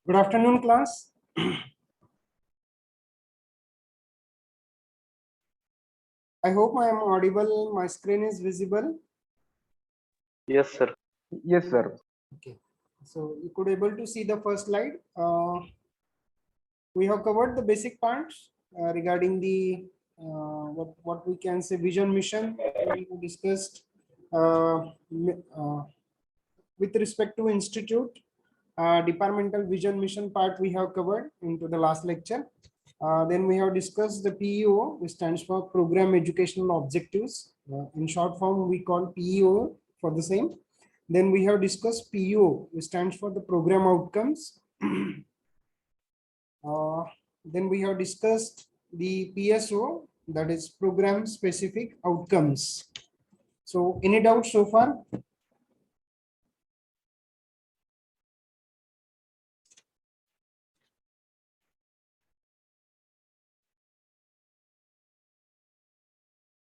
Good afternoon, class. I hope I am audible. My screen is visible. Yes, sir. Yes, sir. Okay. So you could able to see the first slide. We have covered the basic parts regarding the what we can say vision mission. We discussed with respect to institute departmental vision mission part we have covered into the last lecture. Then we have discussed the PEO, which stands for Program Educational Objectives. In short form, we call PEO for the same. Then we have discussed PO, which stands for the Program Outcomes. Then we have discussed the PSO, that is Program Specific Outcomes. So any doubts so far?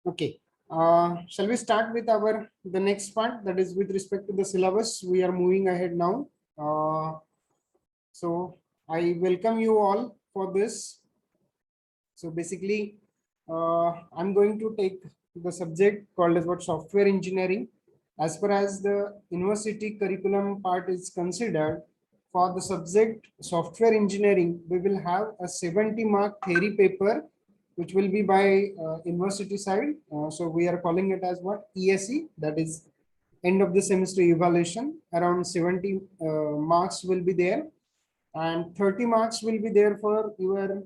Okay. Shall we start with the next part, that is with respect to the syllabus? We are moving ahead now. So I welcome you all for this. So basically, I'm going to take the subject called as what software engineering. As far as the university curriculum part is considered, for the subject software engineering, we will have a 70-mark theory paper, which will be by university side. So we are calling it as what ESE, that is end of the semester evaluation. Around 70 marks will be there, and 30 marks will be there for your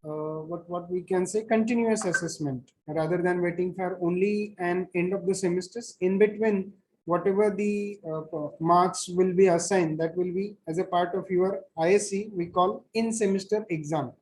what we can say continuous assessment, rather than waiting for only an end of the semesters. In between, whatever the marks will be assigned, that will be as a part of your ISC, we call in semester exam,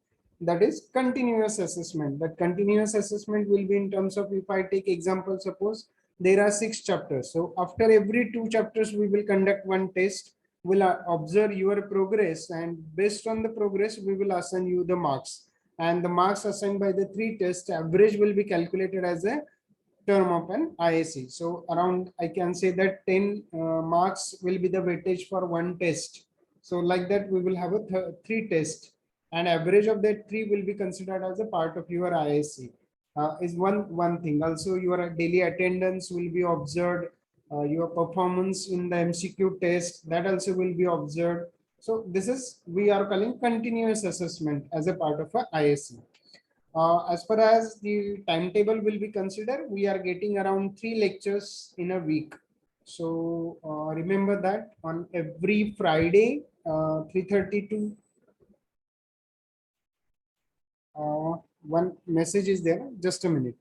that is continuous assessment. That continuous assessment will be in terms of, if I take example, suppose there are 6 chapters, so after every 2 chapters we will conduct one test, will observe your progress, and based on the progress we will assign you the marks. And the marks assigned by the 3 tests, average will be calculated as a term of an ISC. So around, I can say that 10 marks will be the weightage for one test. So like that, we will have a 3 tests, and average of that 3 will be considered as a part of your ISC. Is one thing. Also, your daily attendance will be observed. Your performance in the MCQ test, that also will be observed. So this is, we are calling continuous assessment as a part of a ISC. As far as the timetable will be considered, we are getting around 3 lectures in a week. So remember that on every Friday, 3:30 to one message is there. Just a minute.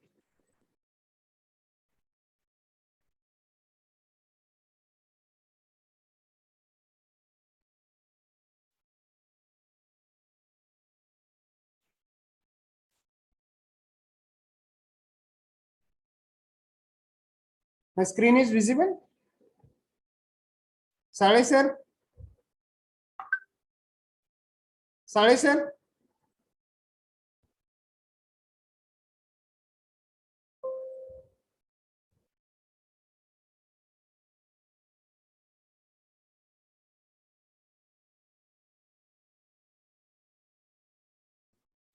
My screen is visible. Sale sir. Sale sir.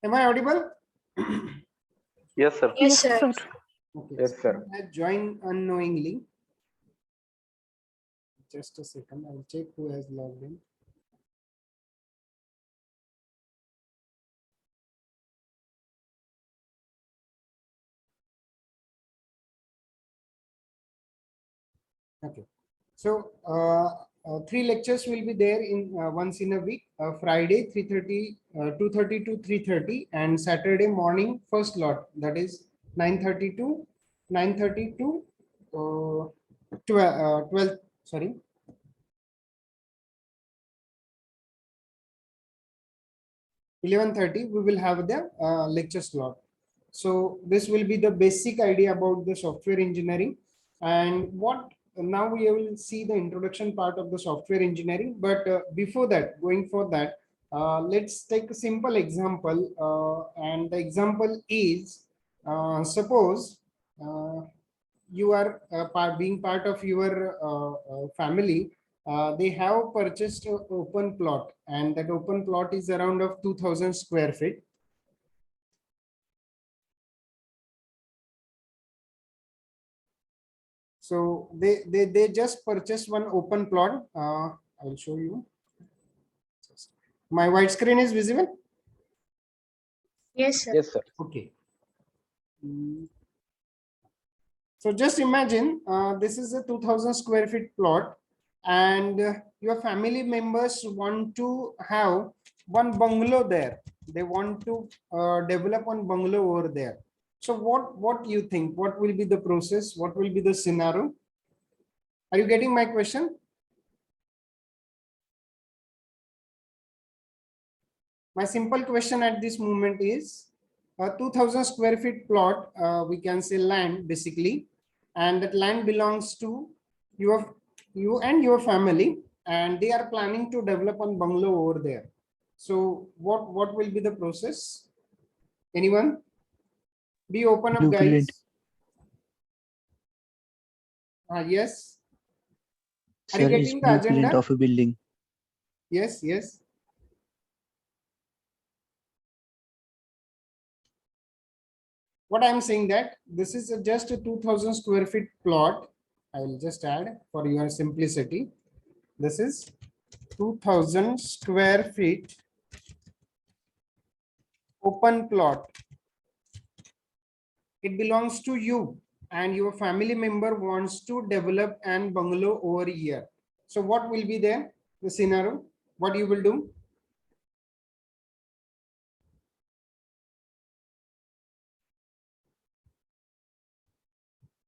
Am I audible? Yes, sir. Yes, sir. Okay. Yes, sir. I joined unknowingly. Just a second. I'll check who has logged in. Okay. So 3 lectures will be there in once in a week. Friday 3:30, 2:30 to 3:30, and Saturday morning first lot, that is 9:30 to 9:30 to 12. Sorry. 11:30 we will have the lecture slot. So this will be the basic idea about the software engineering, and what now we will see the introduction part of the software engineering. But before that, going for that, let's take a simple example, and the example is suppose you are being part of your family, they have purchased an open plot, and that open plot is around of 2000 square feet. So they just purchased one open plot. I'll show you. My white screen is visible? Yes, sir. Yes, sir. Okay. So just imagine this is a 2000 square feet plot, and your family members want to have one bungalow there. They want to develop one bungalow over there. So what you think? What will be the process? What will be the scenario? Are you getting my question? My simple question at this moment is a 2000 square feet plot, we can say land basically, and that land belongs to you and your family, and they are planning to develop one bungalow over there. So what will be the process? Anyone? Be open up, Blueprint. guys. Yes. Are Sir, you is getting the blueprint agenda? of a building. Yes, yes. What I'm saying that this is just a 2000 square feet plot. I will just add for your simplicity. This is 2000 square feet open plot. It belongs to you, and your family member wants to develop an bungalow over here. So what will be there? The scenario, what you will do?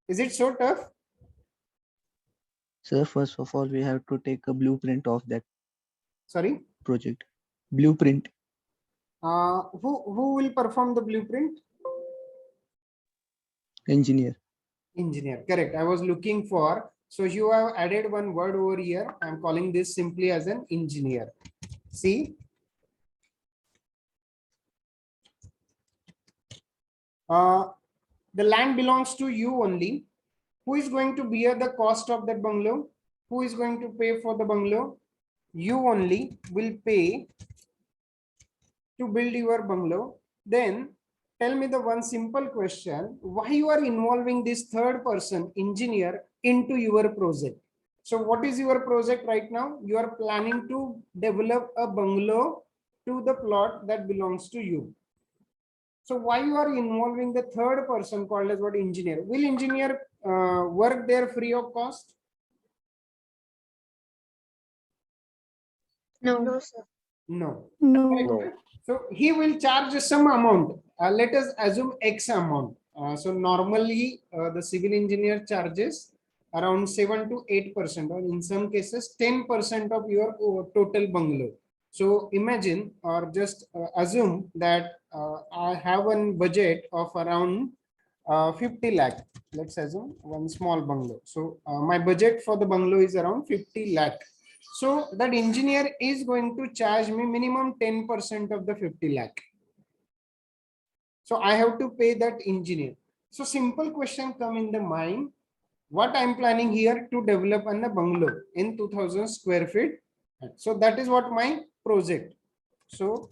Is it so tough? Sir, first of all, we have to take a blueprint of that Sorry. project. Blueprint. Who will perform the blueprint? Engineer. Engineer, correct. I was looking for, so you have added one word over here. I'm calling this simply as an engineer. See, the land belongs to you only. Who is going to bear the cost of that bungalow? Who is going to pay for the bungalow? You only will pay to build your bungalow. Then tell me the one simple question, why you are involving this third person engineer into your project? So what is your project right now? You are planning to develop a bungalow to the plot that belongs to you. So why you are involving the third person called as what engineer? Will engineer work there free of cost? No, sir. No. No. No. So he will charge some amount. Let us assume X amount. So normally the civil engineer charges around 7 to 8%, or in some cases 10% of your total bungalow. So imagine or just assume that I have a budget of around 50 lakh. Let's assume one small bungalow. So my budget for the bungalow is around 50 lakh. So that engineer is going to charge me minimum 10% of the 50 lakh. So I have to pay that engineer. So simple question come in the mind. What I'm planning here to develop a bungalow in 2000 square feet. So that is what my project. So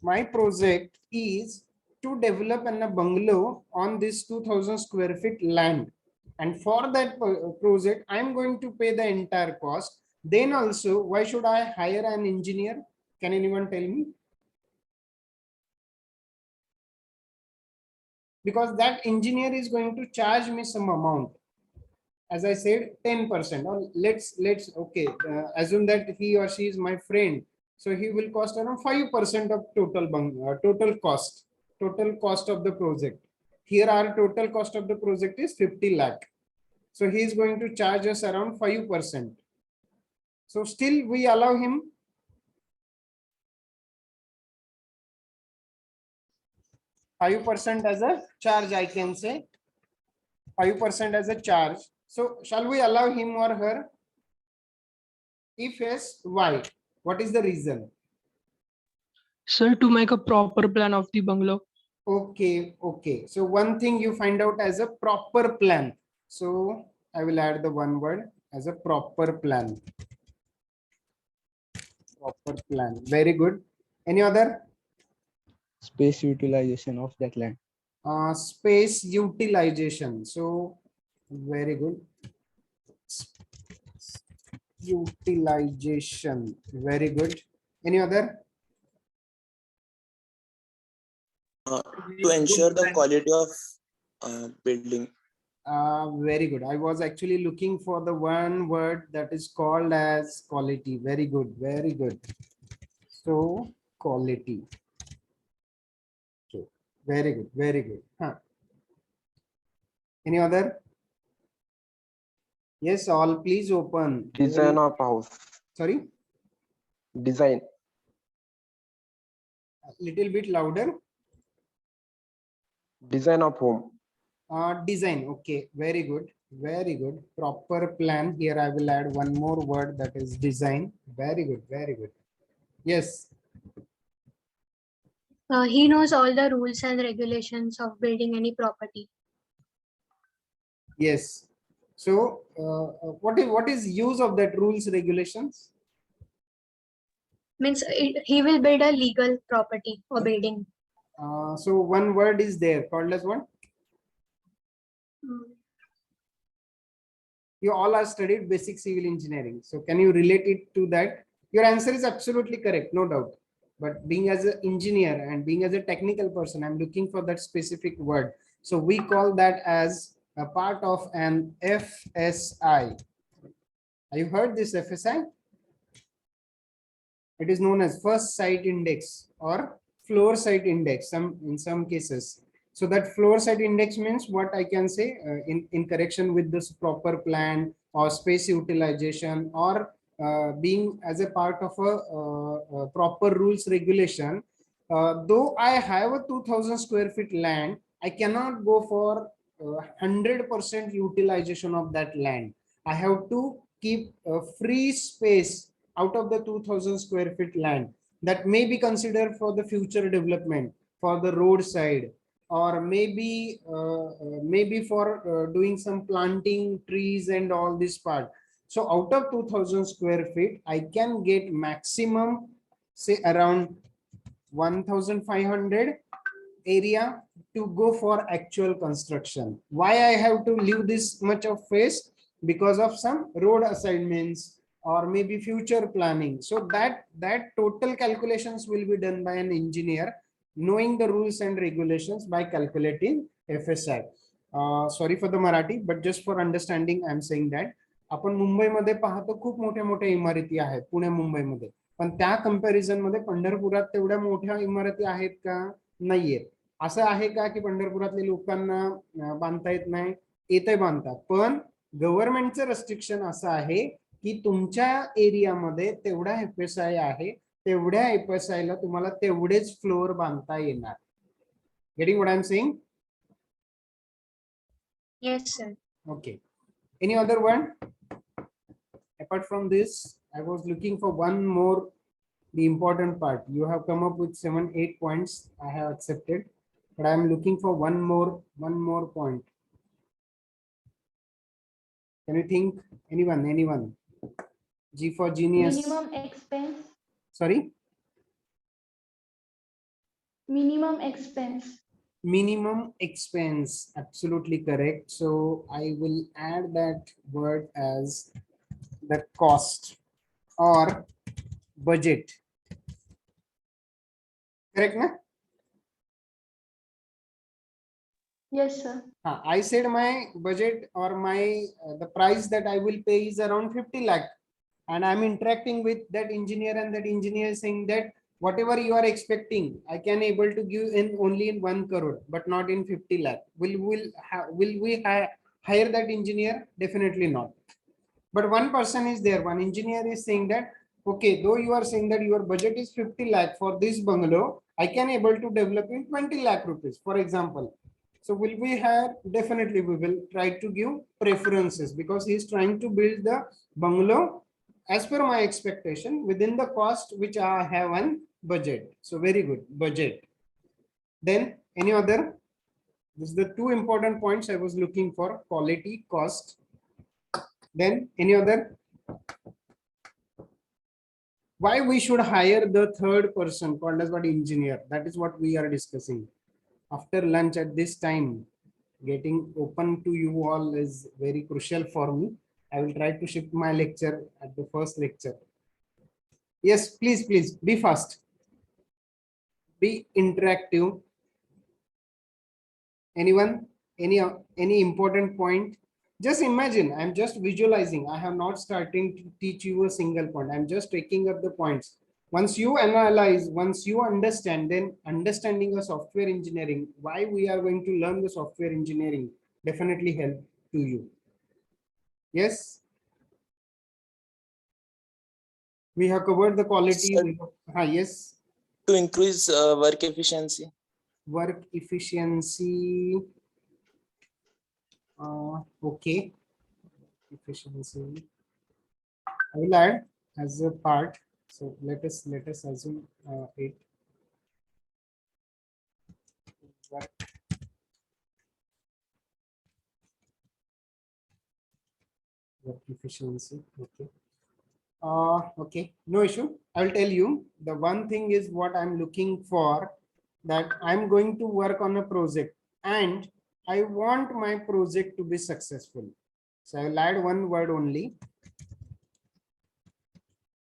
my project is to develop a bungalow on this 2000 square feet land. And for that project, I'm going to pay the entire cost. Then also, why should I hire an engineer? Can anyone tell me? Because that engineer is going to charge me some amount. As I said, 10%. Or let's okay, assume that he or she is my friend. So he will cost around 5% of total cost of the project. Here our total cost of the project is 50 lakh. So he is going to charge us around 5%. So still we allow him. %5 as a charge, I can say 5% as a charge. So shall we allow him or her? If yes, why? What is the reason? Sir, to make a proper plan of the bungalow. Okay, okay. So one thing you find out as a proper plan. So I will add the one word as a proper plan. Proper plan. Very good. Any other? Space utilization of that land. Space utilization. So very good. Utilization. Very good. Any other? To ensure the quality of building. Very good. I was actually looking for the one word that is called as quality. Very good. Very good. So quality. Okay. Very good. Very good. Huh. Any other? Yes, all please open. Design of house. Sorry, Design. a little bit louder. Design of home. Design. Okay, very good. Very good. Proper plan. Here I will add one more word, that is design. Very good. Very good. Yes. He knows all the rules and regulations of building any property. Yes. So what is use of that rules regulations? Means he will build a legal property or building. So one word is there called as what? Mm. You all are studied basic civil engineering. So can you relate it to that? Your answer is absolutely correct, no doubt. But being as an engineer and being as a technical person, I'm looking for that specific word. So we call that as a part of an FSI. Have you heard this FSI? It is known as first site index or floor site index in some cases. So that floor site index means what I can say in correction with this proper plan or space utilization or being as a part of a proper rules regulation. Though I have a 2000 square feet land, I cannot go for 100% utilization of that land. I have to keep a free space out of the 2000 square feet land that may be considered for the future development, for the roadside, or maybe for doing some planting trees and all this part. So out of 2000 square feet, I can get maximum say around 1500 area to go for actual construction. Why I have to leave this much of space? Because of some road assignments or maybe future planning. So that total calculations will be done by an engineer knowing the rules and regulations by calculating FSI. Sorry for the Marathi, but just for understanding, I'm saying that आपण मुंबईमध्ये पाहतो खूप मोठ्या मोठ्या इमारती आहेत पुणे मुंबईमध्ये, पण त्या कंपॅरिझन मध्ये पंढरपुरात तेवढ्या मोठ्या इमारती आहेत का? नाहीयेत. असं आहे का की पंढरपुरातल्या लोकांना बांधता येत नाही? येतंय, बांधतात, पण गव्हर्नमेंटचं रेस्ट्रिक्शन असं आहे की तुमच्या एरियामध्ये तेवढा FSI आहे, तेवढ्या FSI ला तुम्हाला तेवढेच फ्लोअर बांधता येणार. Getting what I am saying? Yes, sir. Okay. Any other one? Apart from this, I was looking for one more, the important part. You have come up with 7-8 points. I have accepted, but I am looking for one more point. Can you think? Anyone? G for genius. Minimum expense. Sorry? Minimum expense. Minimum expense. Absolutely correct. So I will add that word as the cost or budget. Correct, na? Yes, sir. I said my budget or my the price that I will pay is around 50 lakh, and I'm interacting with that engineer, and that engineer is saying that whatever you are expecting, I can able to give in only in 1 crore, but not in 50 lakh. Will we hire that engineer? Definitely not. But one person is there, one engineer is saying that, okay, though you are saying that your budget is 50 lakh for this bungalow, I can able to develop in 20 lakh rupees, for example. So will we hire? Definitely we will try to give preferences, because he is trying to build the bungalow as per my expectation within the cost which I have on budget. So very good, budget. Then any other? This is the two important points I was looking for: quality, cost. Then any other? why we should hire the third person called as what engineer. That is what we are discussing. After lunch at this time, getting open to you all is very crucial for me. I will try to shift my lecture at the first lecture. Yes, please be fast. Be interactive. Anyone? Any important point? Just imagine, I'm just visualizing. I have not starting to teach you a single point. I'm just taking up the points. Once you analyze, once you understand, then understanding a software engineering, why we are going to learn the software engineering definitely help to you. Yes. We have covered the quality. Sir, Yes. to increase work efficiency. Work efficiency. Okay. Efficiency. I will add as a part. So let us assume it. Work. Work efficiency. Okay. Okay, no issue. I will tell you the one thing is what I'm looking for, that I'm going to work on a project and I want my project to be successful. So I will add one word only.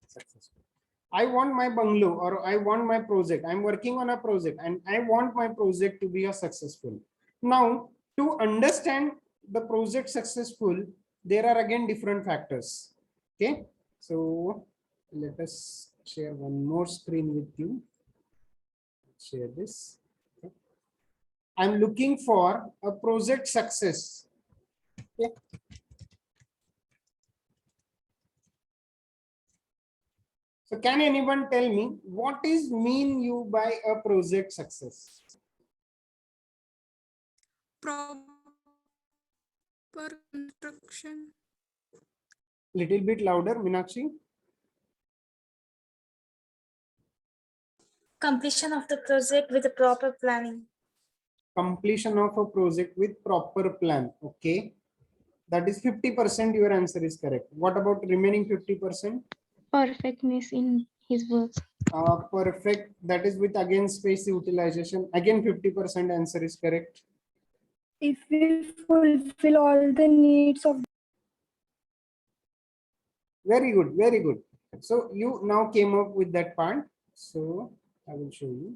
Successful. I want my bungalow or I want my project. I'm working on a project and I want my project to be a successful. Now, to understand the project successful, there are again different factors. Okay. So let us share one more screen with you. Share this. Okay. I'm looking for a project success. Okay. So can anyone tell me what is mean you by a project success? Proper construction. Little bit louder, Meenakshi. Completion of the project with a proper planning. Completion of a project with proper plan. Okay. That is 50%. Your answer is correct. What about remaining 50%? Perfectness in his work. Perfect. That is with again space utilization. Again 50% answer is correct. If we fulfill all the needs of. Very good. Very good. So you now came up with that part. So I will show you.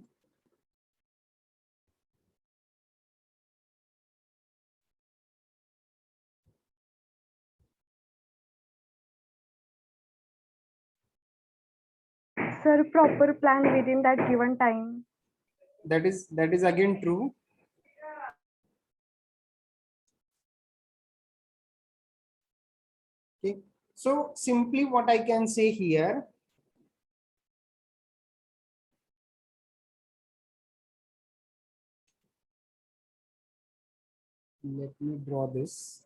Sir, proper plan within that given time. That is again true. Okay. So simply what I can say here. Let me draw this.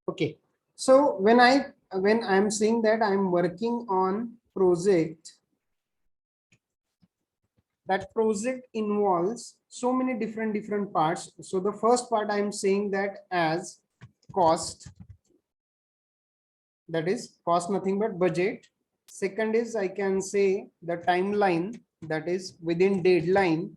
Okay. So when I'm saying that I'm working on project, that project involves so many different parts. So the first part I'm saying that as cost, that is cost nothing but budget. Second is I can say the timeline, that is within deadline.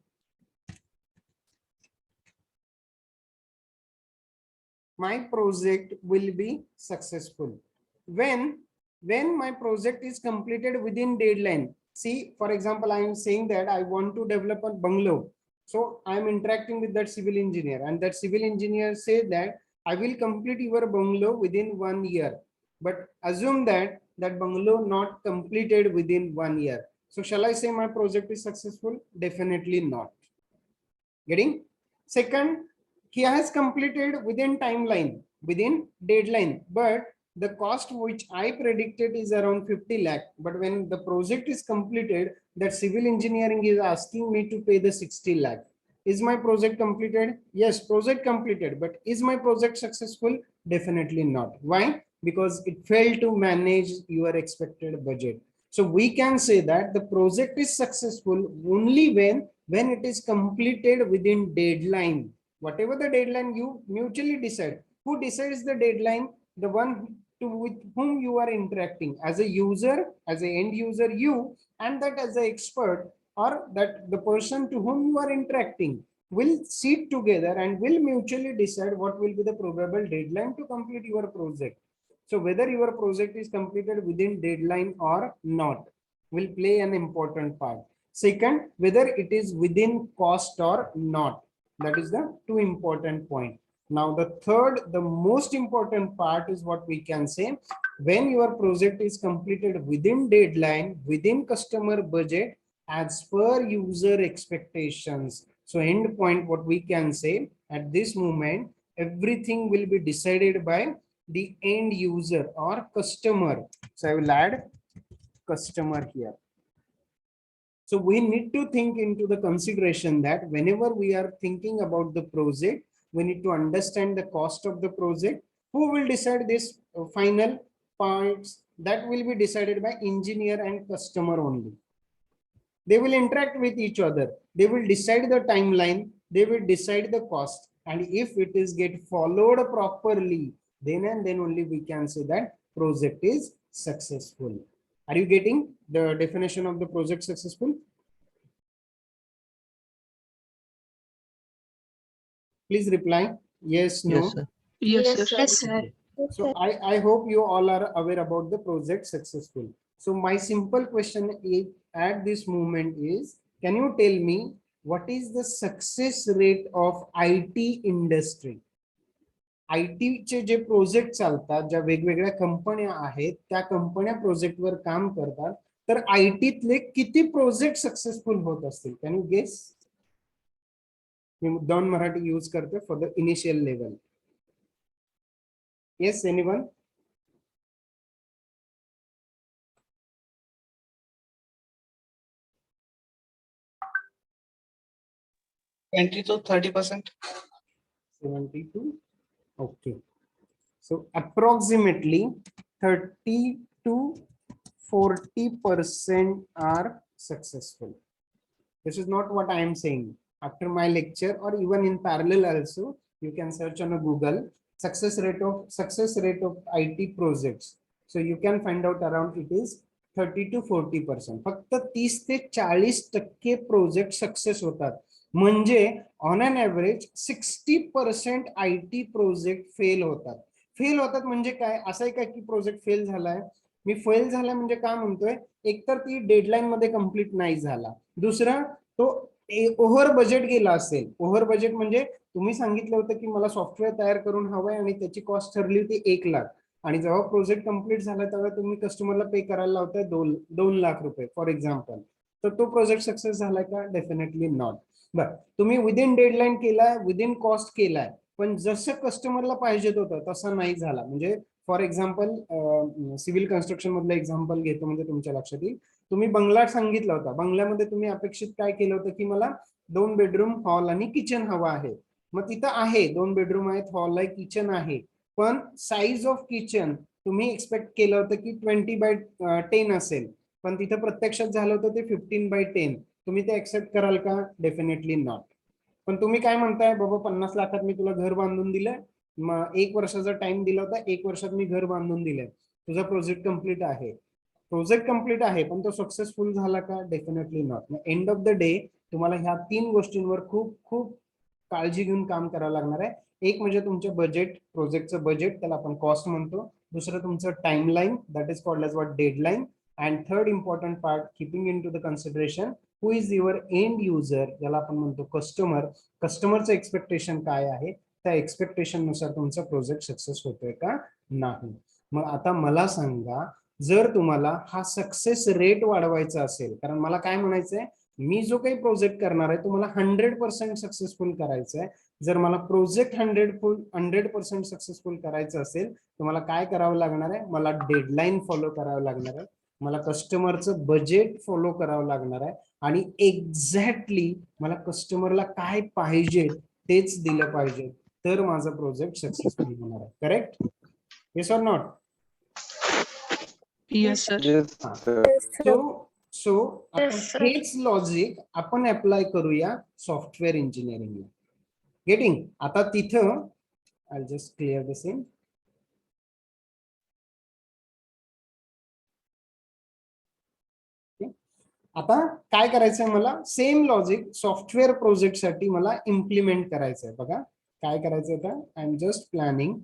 My project will be successful. When my project is completed within deadline. See, for example, I am saying that I want to develop a bungalow. So I am interacting with that civil engineer and that civil engineer said that I will complete your bungalow within 1 year. But assume that that bungalow not completed within 1 year. So shall I say my project is successful? Definitely not. Getting? Second, he has completed within timeline, within deadline, but the cost which I predicted is around 50 lakh. But when the project is completed, that civil engineering is asking me to pay the 60 lakh. Is my project completed? Yes, project completed. But is my project successful? Definitely not. Why? Because it failed to manage your expected budget. So we can say that the project is successful only when it is completed within deadline. Whatever the deadline you mutually decide. Who decides the deadline? The one with whom you are interacting as a user, as an end user, you, and that as an expert, or that the person to whom you are interacting will sit together and will mutually decide what will be the probable deadline to complete your project. So whether your project is completed within deadline or not will play an important part. Second, whether it is within cost or not. That is the two important point. Now the third, the most important part is what we can say, when your project is completed within deadline, within customer budget, as per user expectations. So end point, what we can say at this moment, everything will be decided by the end user or customer. So I will add customer here. So we need to think into the consideration that whenever we are thinking about the project, we need to understand the cost of the project. Who will decide this final parts? That will be decided by engineer and customer only. They will interact with each other. They will decide the timeline. They will decide the cost. And if it is get followed properly, then and then only we can say that project is successful. Are you getting the definition of the project successful? Please reply yes, no. Yes, sir. Yes, Yes, sir. Yes, sir. So I hope you all are aware about the project successful. So my simple question is at this moment is, can you tell me what is the success rate of IT industry? IT चे जे project चालतात, ज्या वेगवेगळ्या कंपन्या आहेत, त्या कंपन्या प्रोजेक्टवर काम करतात, तर आयटीतले किती प्रोजेक्ट सक्सेसफुल होत असतील? Can you guess? मी मुद्दाम मराठी यूज करते for the initial level. Yes, anyone? To 30%. 72. Okay. So approximately 30 to 40% are successful. This is not what I am saying. After my lecture or even in parallel also, you can search on a Google success rate of IT projects. So you can find out around it is 30 to 40%. फक्त 30 ते 40% project success होतात. म्हणजे on an average 60% IT project fail होतात. Fail होतात म्हणजे काय? असं आहे का की प्रोजेक्ट फेल झालाय? मी फेल झालाय म्हणजे काय म्हणतोय? एकतर ती डेडलाईन मध्ये कंप्लीट नाही झाला. दुसरा, तो ओव्हर बजेट गेला असेल. ओव्हर बजेट म्हणजे तुम्ही सांगितलं होतं की मला सॉफ्टवेअर तयार करून हवंय आणि त्याची कॉस्ट ठरली होती 1 लाख, आणि जेव्हा प्रोजेक्ट कंप्लीट झाला तेव्हा तुम्ही कस्टमरला पे करायला लावताय 2 लाख रुपये फॉर एक्झाम्पल. तर तो प्रोजेक्ट सक्सेस झालाय का? Definitely not. बरं, तुम्ही विदिन डेडलाईन केलाय, विदिन कॉस्ट केलाय, पण जसं कस्टमरला पाहिजे होतं तसं नाही झाला. म्हणजे फॉर एक्झाम्पल सिव्हिल कन्स्ट्रक्शन मधलं एक्झाम्पल घेतो म्हणजे तुमच्या लक्षात येईल. तुम्ही बंगला सांगितला होता. बंगल्यामध्ये तुम्ही अपेक्षित काय केलं होतं की मला 2 बेडरूम, हॉल आणि किचन हवा आहे. मग तिथं आहे 2 बेडरूम आहेत, हॉल आहे, किचन आहे, पण साईज ऑफ किचन तुम्ही एक्सपेक्ट केलं होतं की 20x10 असेल, पण तिथं प्रत्यक्षात झालं होतं ते 15x10. तुम्ही ते एक्सेप्ट कराल का? Definitely not. पण तुम्ही काय म्हणताय, बाबा 50 लाखात मी तुला घर बांधून दिलंय, मग 1 वर्षाचा टाइम दिला होता, 1 वर्षात मी घर बांधून दिलंय, तुझा प्रोजेक्ट कम्प्लीट आहे. प्रोजेक्ट कम्प्लीट आहे, पण तो सक्सेसफुल झाला का? Definitely not. End of the day तुम्हाला ह्या 3 गोष्टींवर खूप खूप काळजी घेऊन काम करावं लागणार आहे. एक म्हणजे तुमचं बजेट, प्रोजेक्टचं बजेट, त्याला आपण कॉस्ट म्हणतो. दुसरं तुमचं timeline, that is called as what deadline. And third important part, keeping in to the consideration who is your end user, ज्याला आपण म्हणतो कस्टमर. कस्टमरचं एक्सपेक्टेशन काय आहे, त्या एक्सपेक्टेशन नुसार तुमचा प्रोजेक्ट सक्सेस होतोय का नाही. मग आता मला सांगा, जर तुम्हाला हा सक्सेस रेट वाढवायचा असेल, कारण मला काय म्हणायचंय, मी जो काही प्रोजेक्ट करणार आहे तुम्हाला 100% सक्सेसफुल करायचं आहे. जर मला प्रोजेक्ट 100% सक्सेसफुल करायचं असेल तर मला काय करावं लागणार आहे? मला डेडलाईन फॉलो करावं लागणार आहे, मला कस्टमरचं बजेट फॉलो करावं लागणार आहे, आणि एक्झॅक्टली मला कस्टमरला काय पाहिजे तेच दिलं पाहिजे, तर माझा प्रोजेक्ट सक्सेसफुल होणार आहे. Correct? Yes or not? Yes, sir. Yes, Ah. sir. So Yes, आपण sir. हेच लॉजिक आपण अप्लाय करूया सॉफ्टवेअर इंजिनिअरिंगला. गेटिंग? आता तिथं I just clear the same. आता काय करायचंय मला, सेम लॉजिक सॉफ्टवेअर प्रोजेक्ट साठी मला इम्प्लिमेंट करायचंय. बघा काय करायचंय आता. आय एम जस्ट प्लॅनिंग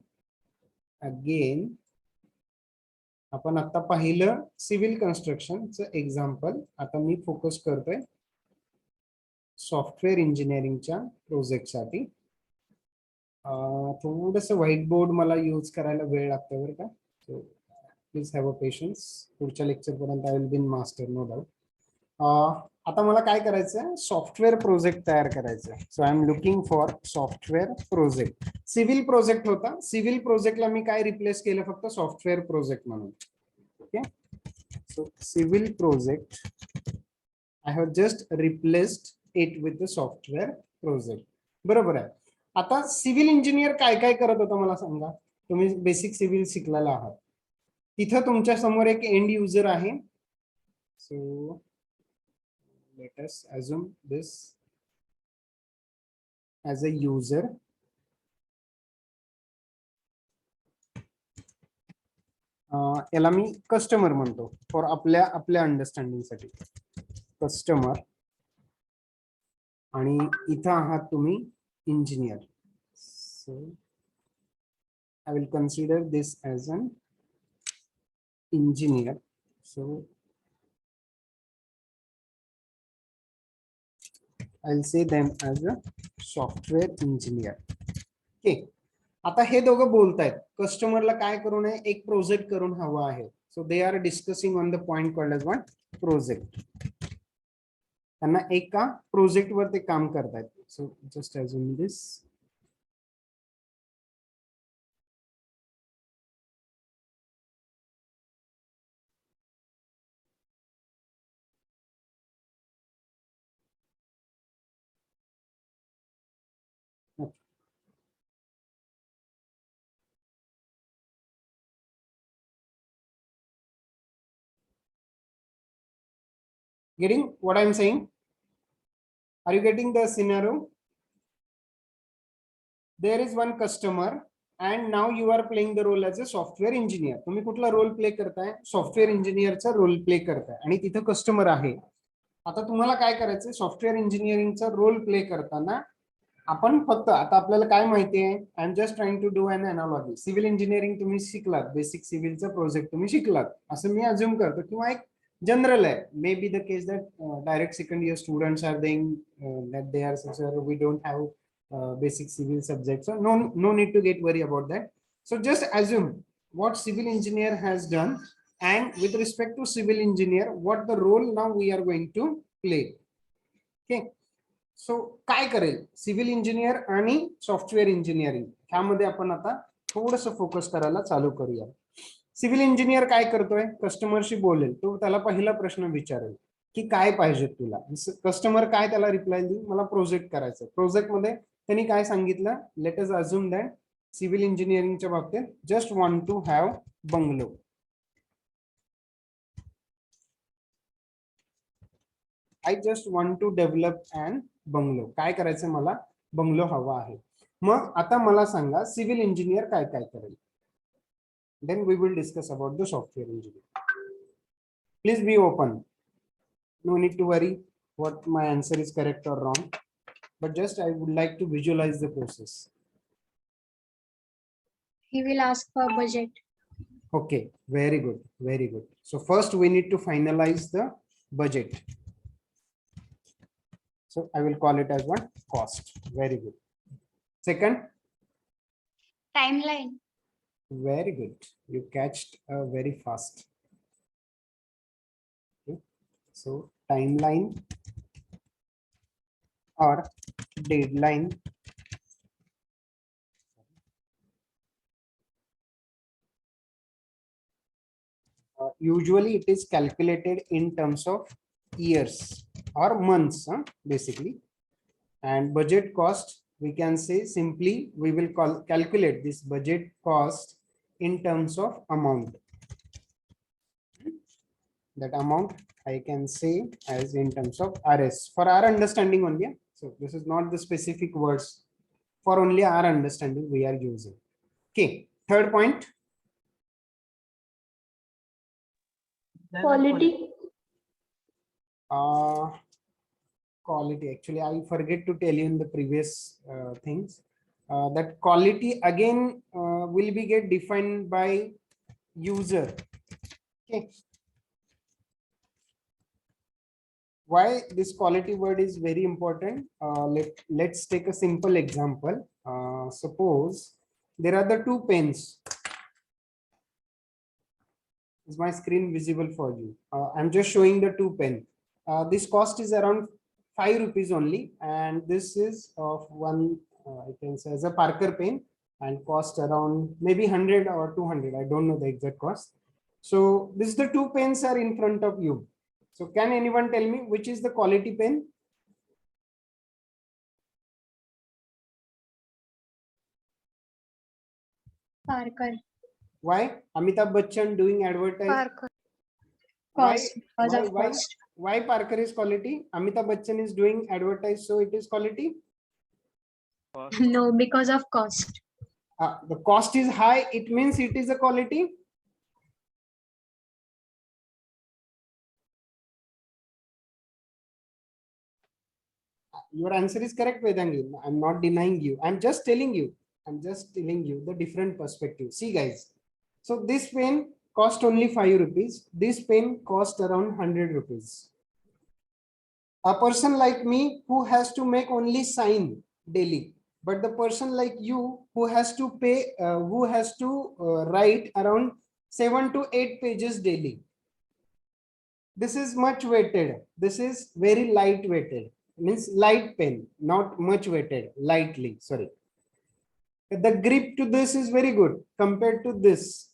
अगेन. आपण आता पाहिलं सिव्हिल कन्स्ट्रक्शनचं एक्झाम्पल. आता मी फोकस करतोय सॉफ्टवेअर इंजिनिअरिंगच्या प्रोजेक्टसाठी. थोडस व्हाईट बोर्ड मला यूज करायला वेळ लागतो बरं का. So please have a patience. पुढच्या लेक्चर पर्यंत I will be in master, no doubt. आता मला काय करायचं, सॉफ्टवेअर प्रोजेक्ट तयार करायचं. So I am looking for software project. Civil project होता, सिव्हिल प्रोजेक्टला मी काय रिप्लेस केलं, फक्त सॉफ्टवेअर प्रोजेक्ट म्हणून. Okay, so civil project I have just replaced it with the software project. बरोबर आहे. आता सिव्हिल इंजिनियर काय काय करत होता मला सांगा. तुम्ही बेसिक सिव्हिल शिकलेला आहात. तिथं तुमच्या समोर एक एंड युजर आहे. सो let us assume this as a user. याला मी कस्टमर म्हणतो फॉर आपल्या अंडरस्टँडिंग साठी. कस्टमर आणि इथं आहात तुम्ही engineer. So I will consider this as an engineer. So I'll say them as a software engineer. Okay. आता हे दोघं बोलतायत, कस्टमरला काय करू नये, एक प्रोजेक्ट करून हवा आहे. So they are discussing on the point called as what, project. त्यांना एका प्रोजेक्ट वर ते काम करतायत. So just assume this. Getting what I'm saying? Are you getting the scenario? There is one customer and now you are playing the role as a software engineer. तुम्ही कुठला role play करताय, software इंजिनियरचा role play करताय आणि तिथं customer आहे. आता तुम्हाला काय करायचं, सॉफ्टवेअर इंजिनिअरिंगचा रोल प्ले करताना आपण फक्त, आता आपल्याला काय माहिती आहे, I am just trying to do an analogy. Civil engineering तुम्ही शिकलात, बेसिक सिव्हिलचा प्रोजेक्ट तुम्ही शिकलात असं मी अज्युम करतो, किंवा एक जनरल आहे. May be the case that direct second year students are dying that they are sir, we don't have basic civil subjects, so no need to get worry about that. So just assume what civil engineer has done, and with respect to civil engineer what the role now we are going to play. Okay, so काय करेल civil engineer आणि software engineering ह्यामध्ये आपण आता थोडस focus करायला चालू करूया. सिव्हिल इंजिनियर काय करतोय, कस्टमरशी बोलेल, तो त्याला पहिला प्रश्न विचारेल की काय पाहिजे तुला. कस्टमर काय त्याला रिप्लाय देईल, मला प्रोजेक्ट करायचं. प्रोजेक्ट मध्ये त्यांनी काय सांगितलं, let us assume that civil इंजिनिअरिंगच्या बाबतीत just want to have bungalow. I just want to develop and bungalow. काय करायचं, मला बंगलो हवा आहे. मग आता मला सांगा सिव्हिल इंजिनियर काय काय करेल. Then we will discuss about the software engineer. Please be open. No need to worry what my answer is correct or wrong, but just I would like to visualize the process. He will ask for budget. Okay, very good, very good. So first we need to finalize the budget. So I will call it as what, cost. Very good. Second, Timeline. very good. You catched very fast. Okay. So timeline or deadline. Usually it is calculated in terms of years or months, basically. And budget cost, we can say simply we will calculate this budget cost in terms of amount. that amount I can say as in terms of RS for our understanding only. So this is not the specific words, for only our understanding we are using. Okay, third point. Quality. Quality, actually I forget to tell you in the previous things that quality again will be get defined by user. Okay, why this quality word is very important? Let's take a simple example. Suppose there are the two pens. Is my screen visible for you? I'm just showing the two pen. This cost is around 5 rupees only, and this is of one I can say as a Parker pen, and cost around maybe 100 or 200. I don't know the exact cost. So this the two pens are in front of you. So can anyone tell me which is the quality pen? Parker. Why Amitabh Bachchan doing advertise? Parker. Why? Cost. Because of Why? cost. Why Parker is quality? Amitabh Bachchan is doing advertise, so it is quality. No, because of cost. The cost is high, it means it is a quality. Your answer is correct, Vedangi. I'm not denying you. I'm just telling you. I'm just telling you the different perspective. See, guys. So this pen cost only 5 rupees. This pen cost around 100 rupees. A person like me who has to make only sign daily, but the person like you who has to pay, who has to write around 7 to 8 pages daily. This is much weighted. This is very light weighted. Means light pen, not much weighted, lightly, sorry. The grip to this is very good compared to this.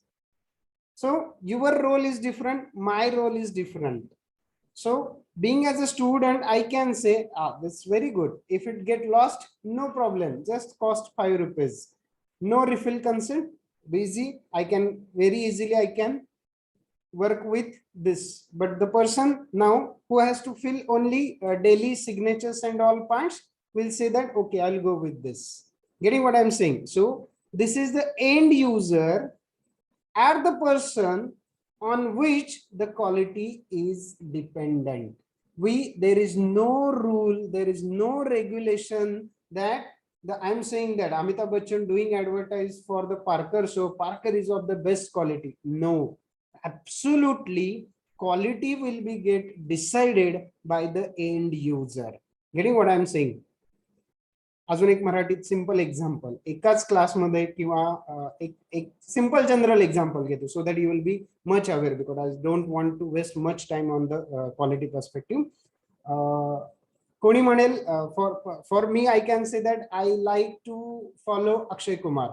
So your role is different, my role is different. So being as a student, I can say, that's very good. If it get lost, no problem, just cost 5 rupees. No refill consent, busy, I can very easily, I can work with this. But the person now who has to fill only daily signatures and all parts will say that, okay, I'll go with this. Getting what I'm saying? So this is the end user are the person on which the quality is dependent. There is no rule, there is no regulation that I'm saying that Amitabh Bachchan doing advertise for the Parker, so Parker is of the best quality. No, absolutely quality will be get decided by the end user. Getting what I'm saying? अजून एक मराठीत simple example एकाच क्लासमध्ये किंवा एक simple general example घेतो so that you will be much aware because I don't want to waste much time on the quality perspective कोणी म्हणेल for me I can say that I like to follow Akshay Kumar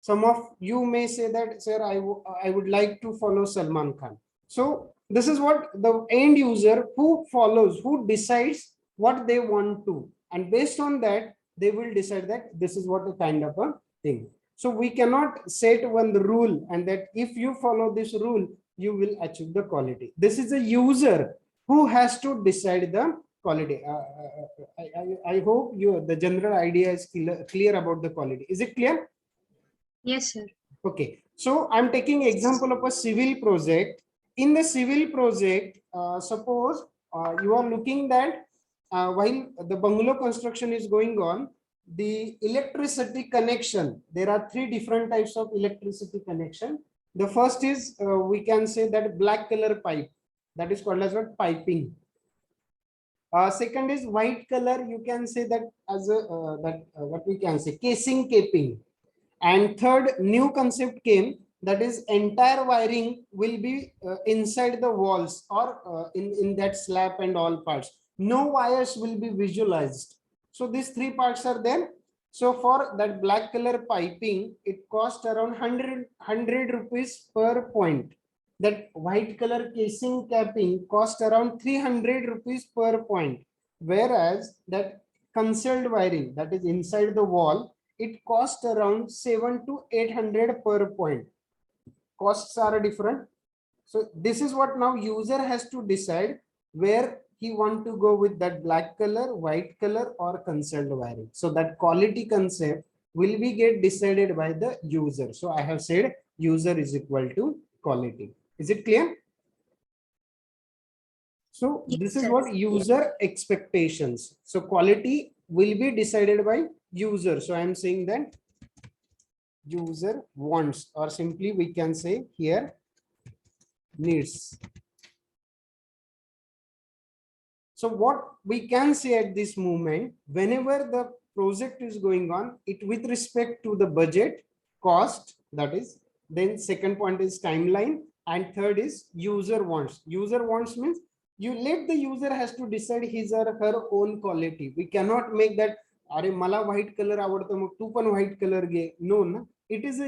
some of you may say that sir I would like to follow Salman Khan. So this is what the end user who follows, who decides what they want to, and based on that they will decide that this is what a kind of a thing. So we cannot set one rule and that if you follow this rule you will achieve the quality. This is a user who has to decide the quality. I hope the general idea is clear about the quality. Is it clear? Yes, sir. Okay, so I'm taking example of a civil project. In the civil project, suppose you are looking that while the bungalow construction is going on, the electricity connection, there are 3 different types of electricity connection. The first is we can say that black color pipe, that is called as what piping. Second is white color, you can say that as a what we can say casing caping. And third new concept came, that is entire wiring will be inside the walls or in that slab and all parts. No wires will be visualized. So these 3 parts are there. So for that black color piping, it cost around 100 rupees per point. That white color casing capping cost around 300 rupees per point. Whereas that concealed wiring, that is inside the wall, it costs around 700 to 800 per point. Costs are different. So this is what now user has to decide where he want to go with that black color, white color, or concealed wiring. So that quality concept will be get decided by the user. So I have said user is equal to quality. Is it clear? So this is Yes, what sir. user expectations. So quality will be decided by user. So I am saying that user wants, or simply we can say here needs. So what we can say at this moment, whenever the project is going on, it with respect to the budget, cost, that is, then second point is timeline, and third is user wants. User wants means you let the user has to decide his or her own quality. We cannot make that अरे मला white colour आवडतो मग तू पण white colour घे. No, ना. It is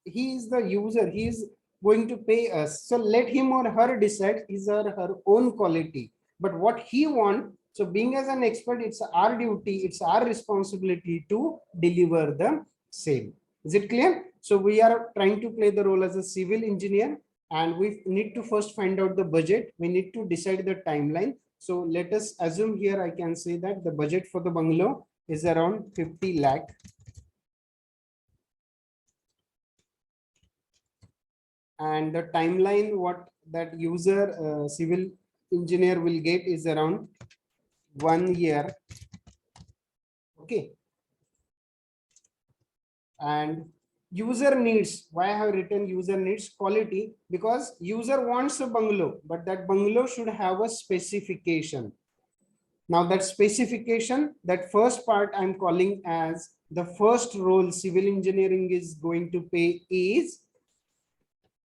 he is the user, he is going to pay us. So let him or her decide his or her own quality. But what he wants, so being as an expert, it's our duty, it's our responsibility to deliver the same. Is it clear? So we are trying to play the role as a civil engineer, and we need to first find out the budget. We need to decide the timeline. So let us assume here, I can say that the budget for the bungalow is around 50 lakh. And the timeline what that user civil engineer will get is around 1 year. Okay. And user needs, why I have written user needs quality, because user wants a bungalow, but that bungalow should have a specification. Now that specification, that first part I'm calling as the first role civil engineering is going to pay is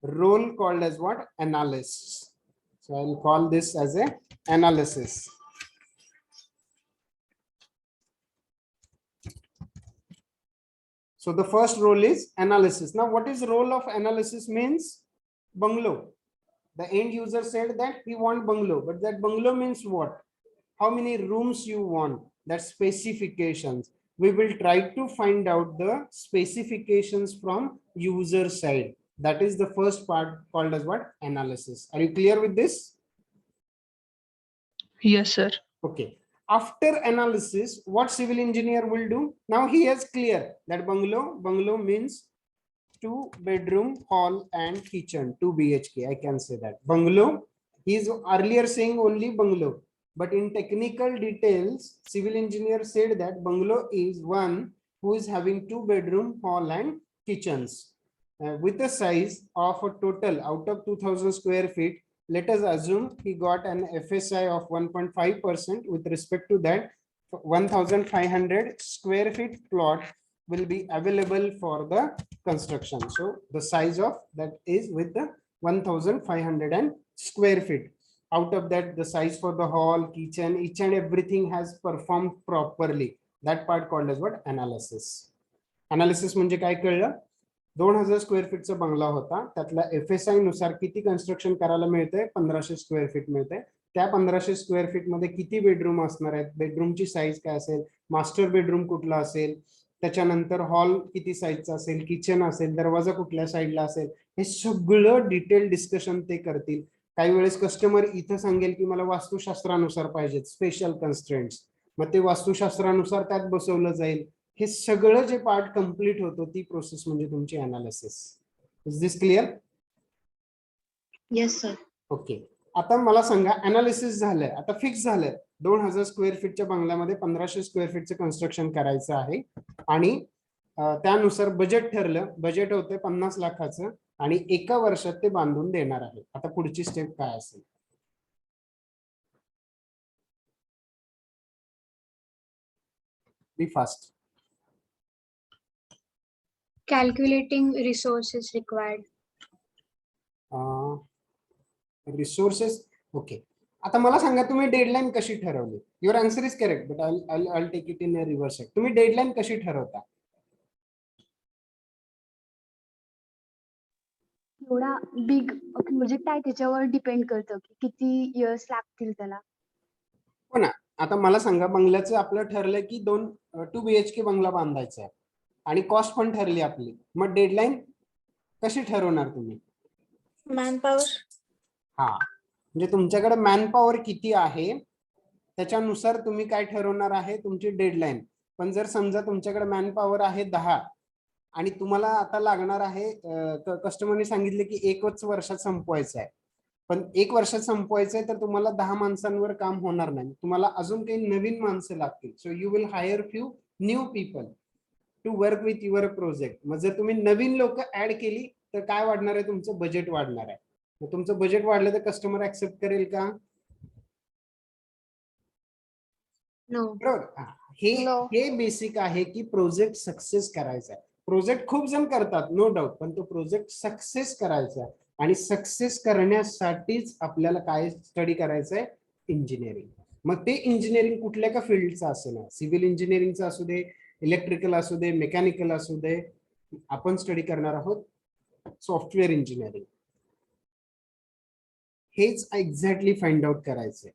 role called as what? Analysis. So I'll call this as a analysis. So the first role is analysis. Now what is the role of analysis means? Bungalow. The end user said that he want bungalow, but that bungalow means what? How many rooms you want? That specifications. We will try to find out the specifications from user side. That is the first part called as what? Analysis. Are you clear with this? Yes, sir. Okay. After analysis, what civil engineer will do? Now he is clear that bungalow means 2-bedroom, hall and kitchen, 2 BHK. I can say that. Bungalow, he is earlier saying only bungalow. But in technical details, civil engineer said that bungalow is one who is having 2-bedroom, hall and kitchens. With a size of a total out of 2000 square feet, let us assume he got an FSI of 1.5%. With respect to that, 1500 square feet plot will be available for the construction. So the size of that is with the 1500 square feet. Out of that, the size for the hall, kitchen, each and everything has performed properly. That part called as what? Analysis. Analysis म्हणजे काय कळलं? 2000 square फीटचा बंगला होता, त्यातला FSI नुसार किती construction करायला मिळतंय? 1500 square feet मिळतंय. त्या 1500 स्क्वेअर फीट मध्ये किती बेडरूम असणार आहेत? बेडरूमची साईज काय असेल? मास्टर बेडरूम कुठला असेल? त्याच्यानंतर हॉल किती साईजचा असेल? किचन असेल? दरवाजा कुठल्या साईडला असेल? हे सगळं डिटेल डिस्कशन ते करतील. काही वेळेस कस्टमर इथं सांगेल की मला वास्तुशास्त्रानुसार पाहिजे, स्पेशल कन्स्ट्रेंट्स, मग ते वास्तुशास्त्रानुसार त्यात बसवलं जाईल. हे सगळं जे पार्ट कंप्लीट होतो ती प्रोसेस म्हणजे तुमची analysis. Is this clear? Yes, sir. Okay. आता मला सांगा, अनालिसिस झालंय, आता फिक्स झालंय 2000 स्क्वेअर फीटच्या बंगल्यामध्ये 1500 स्क्वेअर फीटचं कन्स्ट्रक्शन करायचं आहे आणि त्यानुसार बजेट ठरलं. बजेट होतं 50 लाखाचं आणि एका वर्षात ते बांधून देणार आहे. आता पुढची स्टेप काय असेल? Be fast. Calculating resources required. Resources. Okay. आता मला सांगा, तुम्ही डेडलाईन कशी ठरवली? Your answer is correct, but I take it in reverse. तुम्ही डेडलाईन कशी ठरवता? एवढा बिग प्रोजेक्ट आहे त्याच्यावर डिपेंड करतं की किती इयर्स लागतील त्याला. हो ना. आता मला सांगा, बंगल्याचं आपलं ठरलंय की 2 BHK बंगला बांधायचा आहे आणि कॉस्ट पण ठरली आपली. मग डेडलाईन कशी ठरवणार तुम्ही? Manpower. हा, म्हणजे तुमच्याकडे मॅन पॉवर किती आहे त्याच्यानुसार तुम्ही काय ठरवणार आहे तुमची डेडलाईन. पण जर समजा तुमच्याकडे मॅन पॉवर आहे 10 आणि तुम्हाला आता लागणार आहे, कस्टमरने सांगितले की 1 वर्षात संपवायचं आहे, पण 1 वर्षात संपवायचं आहे तर तुम्हाला 10 माणसांवर काम होणार नाही, तुम्हाला अजून काही नवीन माणसं लागतील. So you will hire few new people to work with your project. मग जर तुम्ही नवीन लोक ऍड केली तर काय वाढणार आहे, तुमचं बजेट वाढणार आहे. मग तुमचं बजेट वाढलं तर कस्टमर ऍक्सेप्ट करेल का? No. बरोबर. हे बेसिक आहे की प्रोजेक्ट सक्सेस करायचा आहे. प्रोजेक्ट खूप जण करतात नो डाऊट, पण तो प्रोजेक्ट सक्सेस करायचा आहे आणि सक्सेस करण्यासाठीच आपल्याला काय स्टडी करायचं आहे, इंजिनिअरिंग. मग ते इंजिनिअरिंग कुठल्या का फील्डचं असेल, सिव्हिल इंजिनिअरिंगचं असू दे, इलेक्ट्रिकल असू दे, मेकॅनिकल असू दे, आपण स्टडी करणार आहोत सॉफ्टवेअर इंजिनिअरिंग. हेच एक्झॅक्टली फाइंड आउट करायचंय.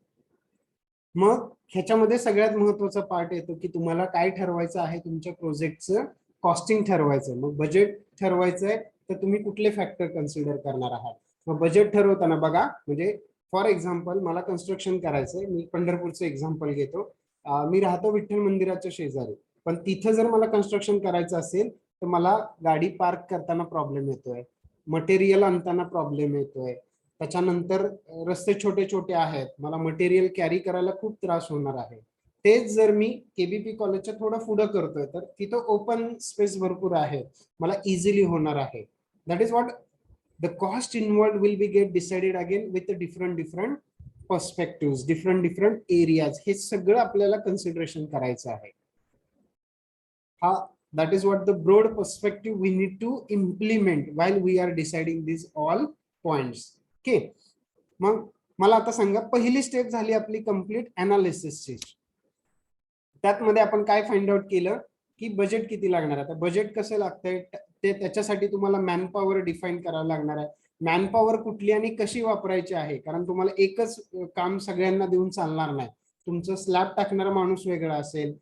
मग ह्याच्यामध्ये सगळ्यात महत्वाचा पार्ट येतो की तुम्हाला काय ठरवायचं आहे, तुमच्या प्रोजेक्टचं कॉस्टिंग ठरवायचं. मग बजेट ठरवायचंय तर तुम्ही कुठले फॅक्टर कन्सिडर करणार आहात. मग बजेट ठरवताना बघा, म्हणजे फॉर एक्झाम्पल मला कन्स्ट्रक्शन करायचंय, मी पंढरपूरचं एक्झाम्पल घेतो. मी राहतो विठ्ठल मंदिराच्या शेजारी, पण तिथं जर मला कन्स्ट्रक्शन करायचं असेल तर मला गाडी पार्क करताना प्रॉब्लेम येतोय, मटेरियल आणताना प्रॉब्लेम येतोय, त्याच्यानंतर रस्ते छोटे छोटे आहेत, मला मटेरियल कॅरी करायला खूप त्रास होणार आहे. तेच जर मी केबीपी कॉलेजच्या थोडं पुढं करतोय तर तिथं ओपन स्पेस भरपूर आहे, मला इझिली होणार आहे. That is what the cost involved will be get decided again with different perspective, different areas. हे सगळं आपल्याला कन्सिडरेशन करायचं आहे. हा, that is what the broad perspective we need to implement while we are deciding these all points. Okay, मग मला आता सांगा, पहिली step झाली आपली कंप्लीट अनालिसिसची. त्यातमध्ये आपण काय फाइंड आउट केलं की बजेट किती लागणार आहे. आता बजेट कसं लागतंय ते त्याच्यासाठी तुम्हाला मॅन पॉवर डिफाईन करावं लागणार आहे. मॅन पॉवर कुठली आणि कशी वापरायची आहे, कारण तुम्हाला एकच काम सगळ्यांना देऊन चालणार नाही. तुमचं स्लॅब टाकणारा माणूस वेगळा असेल,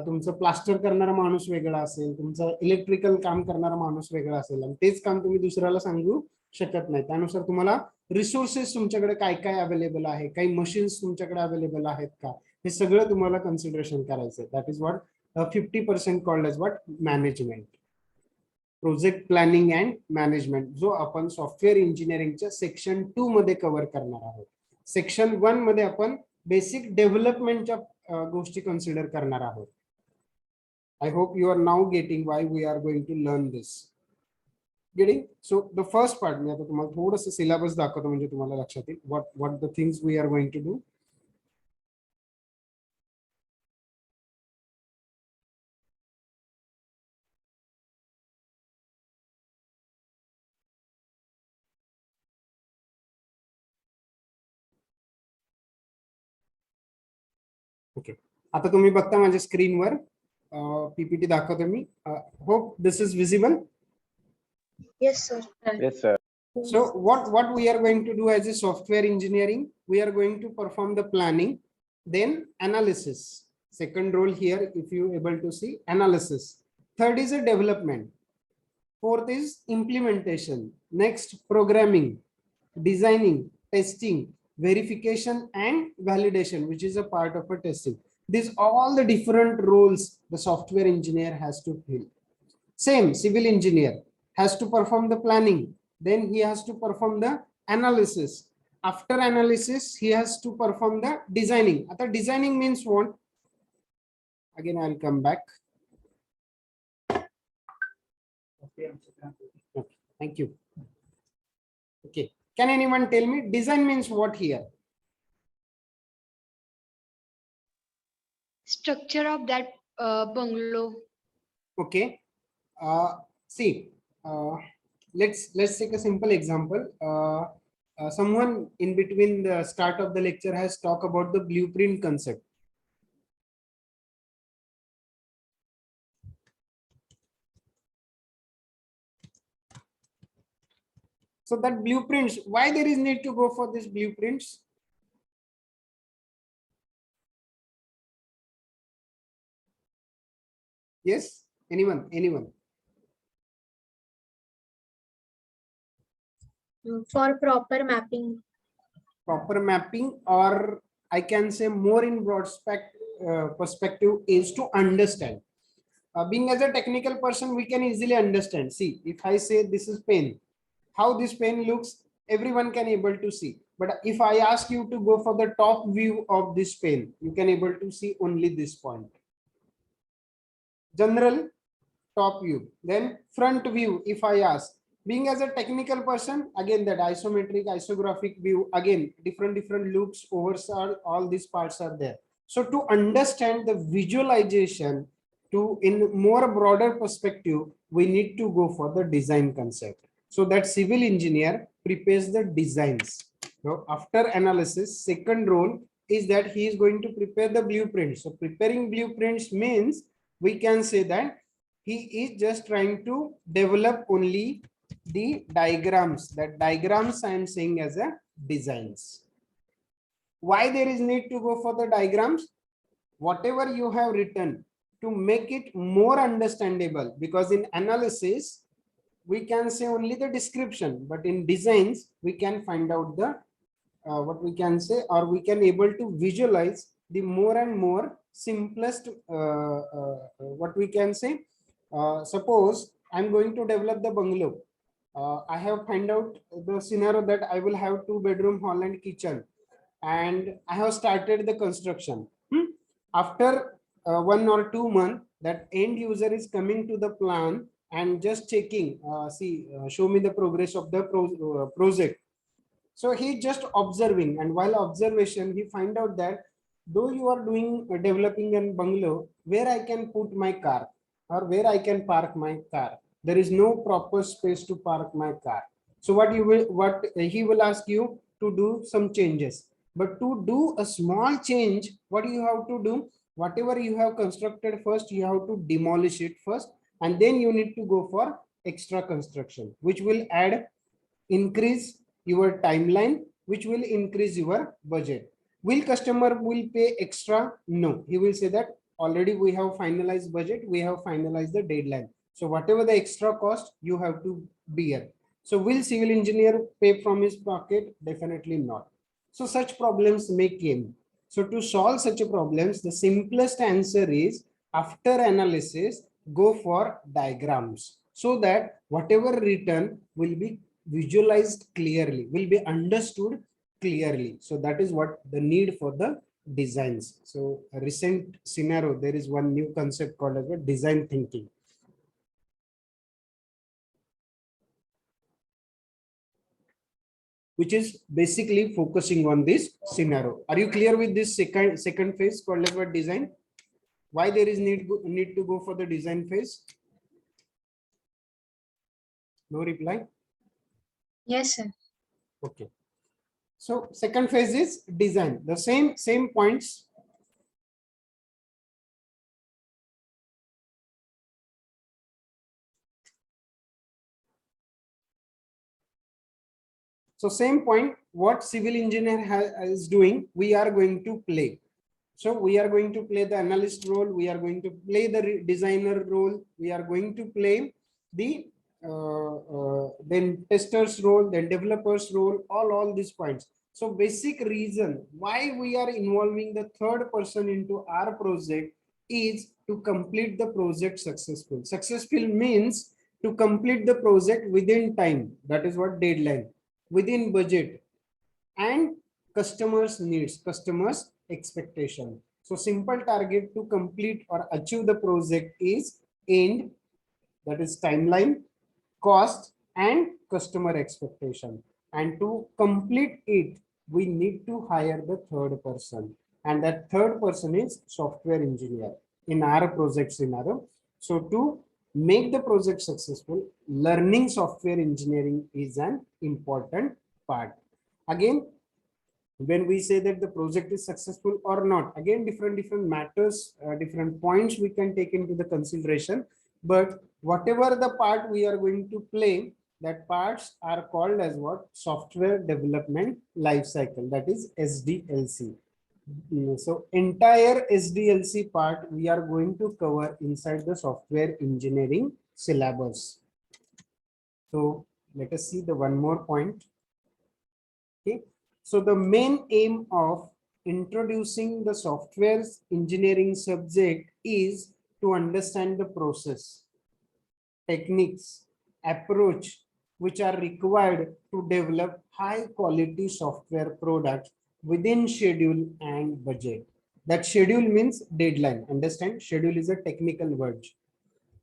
तुमचं प्लास्टर करणारा माणूस वेगळा असेल, तुमचं इलेक्ट्रिकल काम करणारा माणूस वेगळा असेल, आणि तेच काम तुम्ही दुसऱ्याला सांगू शकत नाही. त्यानुसार तुम्हाला रिसोर्सेस तुमच्याकडे काय काय अवेलेबल आहे, काही मशीन्स तुमच्याकडे अवेलेबल आहेत का, हे सगळं तुम्हाला कन्सिडरेशन करायचं. That is what 50% called as what management, project planning and management, जो आपण सॉफ्टवेअर इंजिनिअरिंगच्या सेक्शन 2 मध्ये कव्हर करणार आहोत. सेक्शन 1 मध्ये आपण बेसिक डेव्हलपमेंटच्या गोष्टी कन्सिडर करणार आहोत. I hope you are now getting why we are going to learn this. Getting? So the first part, मी आता तुम्हाला थोडंसं सिलेबस दाखवतो म्हणजे तुम्हाला लक्षात येईल what the things we are going to do. ओके, आता तुम्ही बघता माझ्या स्क्रीनवर पीपीटी दाखवतो मी. Hope this is visible. Yes, sir. Yes, sir. So what we are going to do as a software engineering, we are going to perform the planning, then analysis. Second role here, if you able to see, analysis. Third is a development. Fourth is implementation. Next, programming, designing, testing, verification and validation, which is a part of a testing. These all the different roles the software engineer has to fill. Same civil engineer has to perform the planning, then he has to perform the analysis. After analysis, he has to perform the designing. आता designing means what? Again, I'll come back. Okay, thank you. Okay, can anyone tell me design means what here? Structure of that bungalow. Okay, see, let's take a simple example. Someone in between the start of the lecture has talked about the blueprint concept. So that blueprints, why there is need to go for these blueprints? Yes, anyone? For proper mapping. proper mapping, or I can say more in broad perspective is to understand. Being as a technical person, we can easily understand. See, if I say this is pen, how this pen looks, everyone can able to see. But if I ask you to go for the top view of this pen, you can able to see only this point. General top view, then front view. If I ask, being as a technical person, again that isometric, isographic view, again different loops, oversaw, all these parts are there. So to understand the visualization to in more broader perspective, we need to go for the design concept. So that civil engineer prepares the designs. So after analysis, second role is that he is going to prepare the blueprints. So preparing blueprints means we can say that he is just trying to develop only the diagrams. That diagrams I am saying as a designs. Why there is need to go for the diagrams? Whatever you have written, to make it more understandable, because in analysis we can say only the description, but in designs we can find out the what we can say, or we can able to visualize the more and more simplest what we can say. Suppose I'm going to develop the bungalow. I have find out the scenario that I will have 2-bedroom hall and kitchen, and I have started the construction. After 1 or 2 months, that end user is coming to the plan and just checking, show me the progress of the project. So he just observing, and while observation, he find out that though you are doing developing a bungalow, where I can put my car or where I can park my car, there is no proper space to park my car. So what he will ask you to do some changes. But to do a small change, what you have to do? Whatever you have constructed first, you have to demolish it first, and then you need to go for extra construction, which will increase your timeline, which will increase your budget. Will customer will pay extra? No, he will say that already we have finalized budget, we have finalized the deadline. So whatever the extra cost you have to bear. So will civil engineer pay from his pocket? Definitely not. So such problems may come. So to solve such a problems, the simplest answer is, after analysis, go for diagrams, so that whatever written will be visualized clearly, will be understood clearly. So that is what the need for the designs. So a recent scenario, there is one new concept called as design thinking. Which is basically focusing on this scenario. Are you clear with this second phase called as design? Why there is need to go for the design phase? No reply? Yes, sir. Okay. So second phase is design. The same points. So same point, what civil engineer is doing, we are going to play. So we are going to play the analyst role. We are going to play the designer role. We are going to play the then testers role, then developers role, all these points. So basic reason why we are involving the third person into our project is to complete the project successful. Successful means to complete the project within time. That is what deadline, within budget, and customers needs, customers expectation. So simple target to complete or achieve the project is end, that is timeline, cost, and customer expectation. And to complete it, we need to hire the third person, and that third person is software engineer in our project scenario. So to make the project successful, learning software engineering is an important part. Again, when we say that the project is successful or not, again different matters, different points we can take into the consideration. But whatever the part we are going to play, that parts are called as what? Software development life cycle, that is SDLC. So entire SDLC part we are going to cover inside the software engineering syllabus. So let us see the one more point. Okay. So the main aim of introducing the software engineering subject is to understand the process, techniques, approach which are required to develop high quality software products within schedule and budget. That schedule means deadline. Understand? Schedule is a technical word.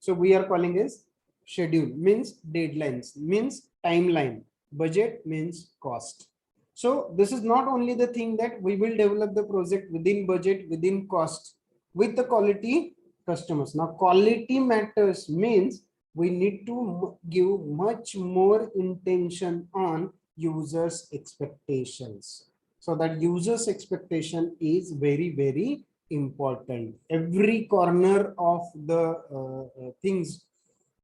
So we are calling as schedule means deadlines, means timeline. Budget means cost. So this is not only the thing that we will develop the project within budget, within cost, with the quality customers. Now quality matters means we need to give much more intention on users expectations. So that users expectation is very, very important. Every corner of the things.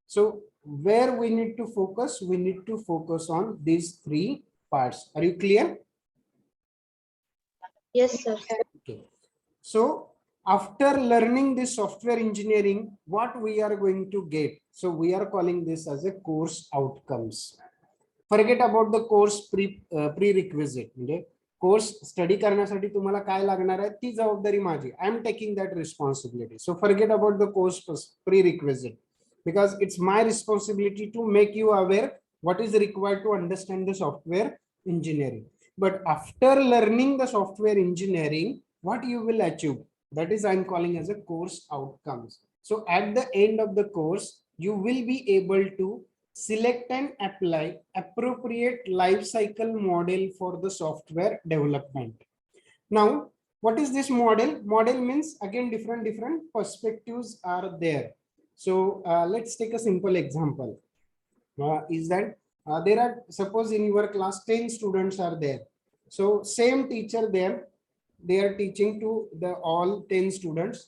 So where we need to focus, we need to focus on these three parts. Are you clear? Yes, sir. Okay. So after learning this software engineering, what we are going to get? So we are calling this as a course outcomes. Forget about the course prerequisite. म्हणजे course study करण्यासाठी तुम्हाला काय लागणार आहे ती जबाबदारी माझी. I am taking that responsibility. So forget about the course prerequisite because it's my responsibility to make you aware what is required to understand the software engineering. But after learning the software engineering, what you will achieve, that is I'm calling as a course outcomes. So at the end of the course, you will be able to select and apply appropriate life cycle model for the software development. Now, what is this model? Model means again different perspectives are there. So let's take a simple example. Is that there are, suppose in your class 10 students are there. So same teacher there, they are teaching to the all 10 students.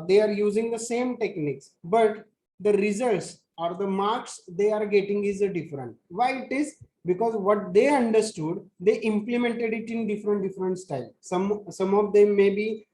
They are using the same techniques, but the results or the marks they are getting is different. Why it is? Because what they understood, they implemented it in different style. Some of them may be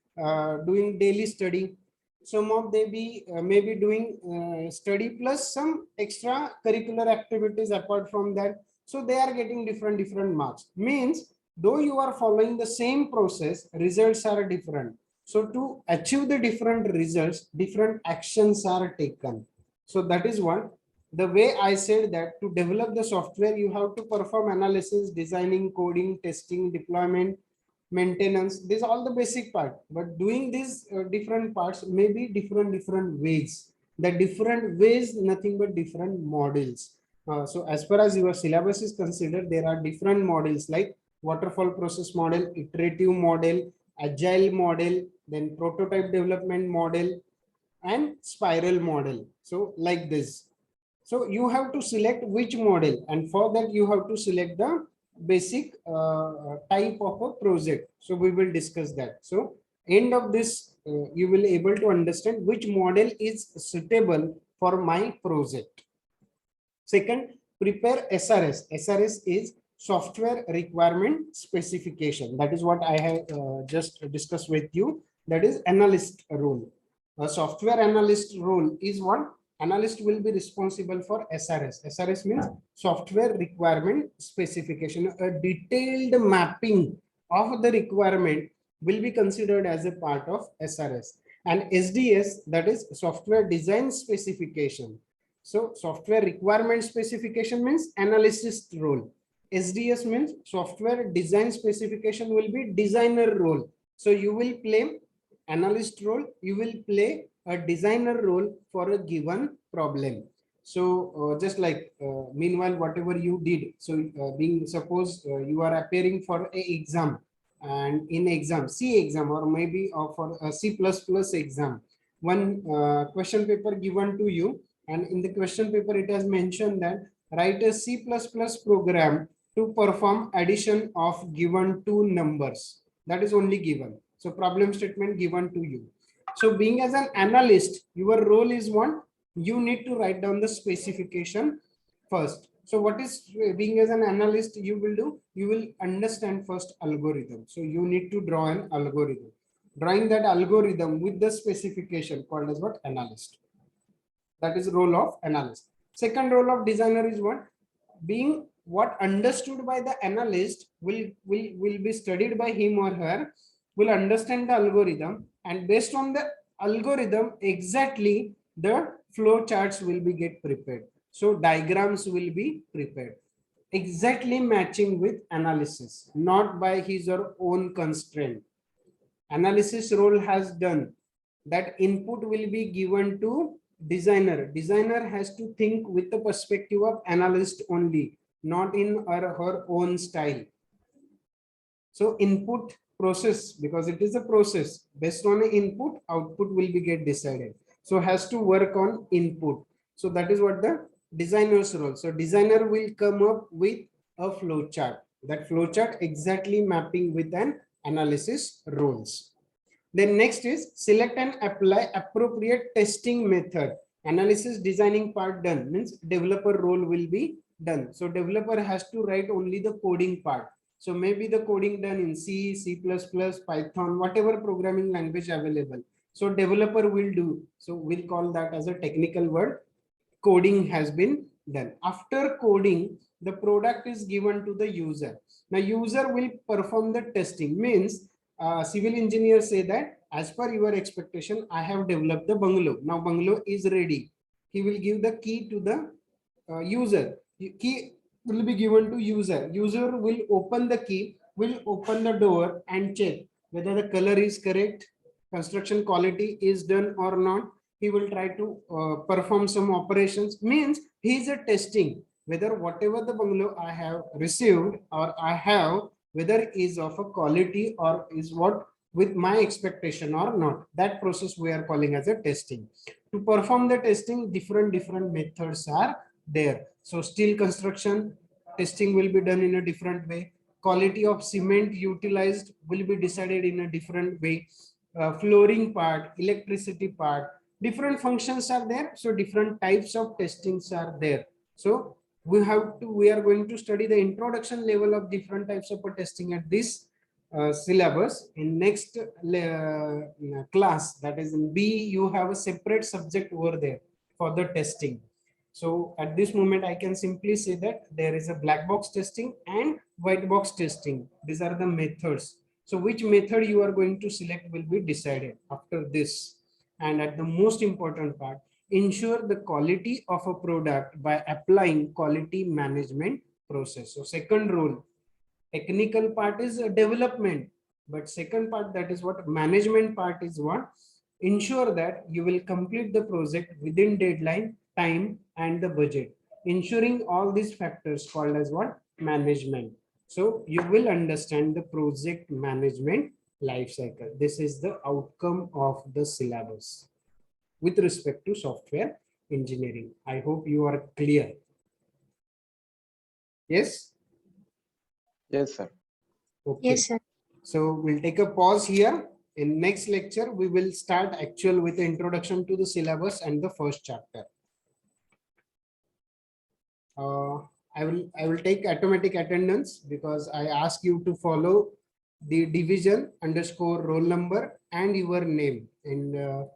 doing daily study. Some of they be maybe doing study plus some extra curricular activities apart from that. So they are getting different marks. Means though you are following the same process, results are different. So to achieve the different results, different actions are taken. So that is one. The way I said that to develop the software, you have to perform analysis, designing, coding, testing, deployment, maintenance. This is all the basic part. But doing these different parts may be different ways. The different ways, nothing but different models. So as far as your syllabus is considered, there are different models like waterfall process model, iterative model, agile model, then prototype development model, and spiral model. So like this. So you have to select which model, and for that you have to select the basic type of a project. So we will discuss that. So end of this, you will able to understand which model is suitable for my project. Second, prepare SRS. SRS is software requirement specification. That is what I have just discussed with you. That is analyst role. A software analyst role is one. Analyst will be responsible for SRS. SRS means software requirement specification. A detailed mapping of the requirement will be considered as a part of SRS. And SDS, that is software design specification. So software requirement specification means analyst role. SDS means software design specification will be designer role. So you will play analyst role, you will play a designer role for a given problem. So just like meanwhile whatever you did, so being suppose you are appearing for a exam, and in exam C exam or maybe for a C++ exam, one question paper given to you, and in the question paper it has mentioned that write a C++ program to perform addition of given two numbers. That is only given. So problem statement given to you. So being as an analyst, your role is one, you need to write down the specification first. So what is being as an analyst you will do? You will understand first algorithm. So you need to draw an algorithm. Drawing that algorithm with the specification called as what? Analyst. That is role of analyst. Second role of designer is what? Being what understood by the analyst will be studied by him or her, will understand the algorithm, and based on the algorithm exactly the flow charts will be get prepared. So diagrams will be prepared exactly matching with analysis, not by his or own constraint. Analysis role has done that input will be given to designer. Designer has to think with the perspective of analyst only, not in her own style. So input process, because it is a process based on input, output will be get decided. So has to work on input. So that is what the designer's role. So designer will come up with a flow chart. That flow chart exactly mapping with an analysis roles. Then next is select and apply appropriate testing method. Analysis designing part done, means developer role will be done. So developer has to write only the coding part. So maybe the coding done in C, C++, Python, whatever programming language available. So developer will do. So we'll call that as a technical word. Coding has been done. After coding, the product is given to the user. Now user will perform the testing, means civil engineers say that as per your expectation, I have developed the bungalow. Now bungalow is ready. He will give the key to the user. Key will be given to user. User will open the key, will open the door and check whether the color is correct, construction quality is done or not. He will try to perform some operations, means he is a testing whether whatever the bungalow I have received or I have, whether is of a quality or is what with my expectation or not. That process we are calling as a testing. To perform the testing, different methods are there. So steel construction testing will be done in a different way. Quality of cement utilized will be decided in a different way. Flooring part, electricity part, different functions are there. So different types of testings are there. So we are going to study the introduction level of different types of testing at this syllabus. In next class, that is in B, you have a separate subject over there for the testing. So at this moment, I can simply say that there is a black box testing and white box testing. These are the methods. So which method you are going to select will be decided after this. And at the most important part, ensure the quality of a product by applying quality management process. So second rule, technical part is a development, but second part, that is what management part is what, ensure that you will complete the project within deadline, time and the budget. Ensuring all these factors called as what, management. So you will understand the project management life cycle. This is the outcome of the syllabus with respect to software engineering. I hope you are clear. Yes. Yes, sir. Okay. Yes, sir. So we'll take a pause here. In next lecture, we will start actual with the introduction to the syllabus and the first chapter. I will take automatic attendance because I ask you to follow the division _ roll number and your name in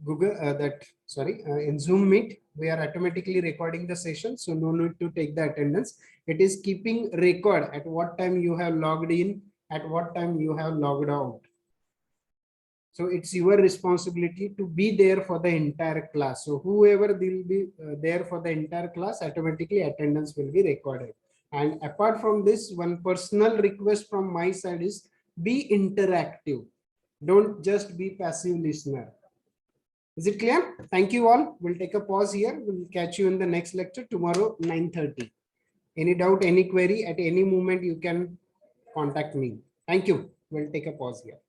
Google in Zoom Meet. We are automatically recording the session, so no need to take the attendance. It is keeping record at what time you have logged in, at what time you have logged out. So it's your responsibility to be there for the entire class. So whoever will be there for the entire class, automatically attendance will be recorded. And apart from this, one personal request from my side is be interactive. Don't just be passive listener. Is it clear? Thank you all. We'll take a pause here. We'll catch you in the next lecture tomorrow, 9:30. Any doubt, any query at any moment, you can contact me. Thank you. We'll take a pause here.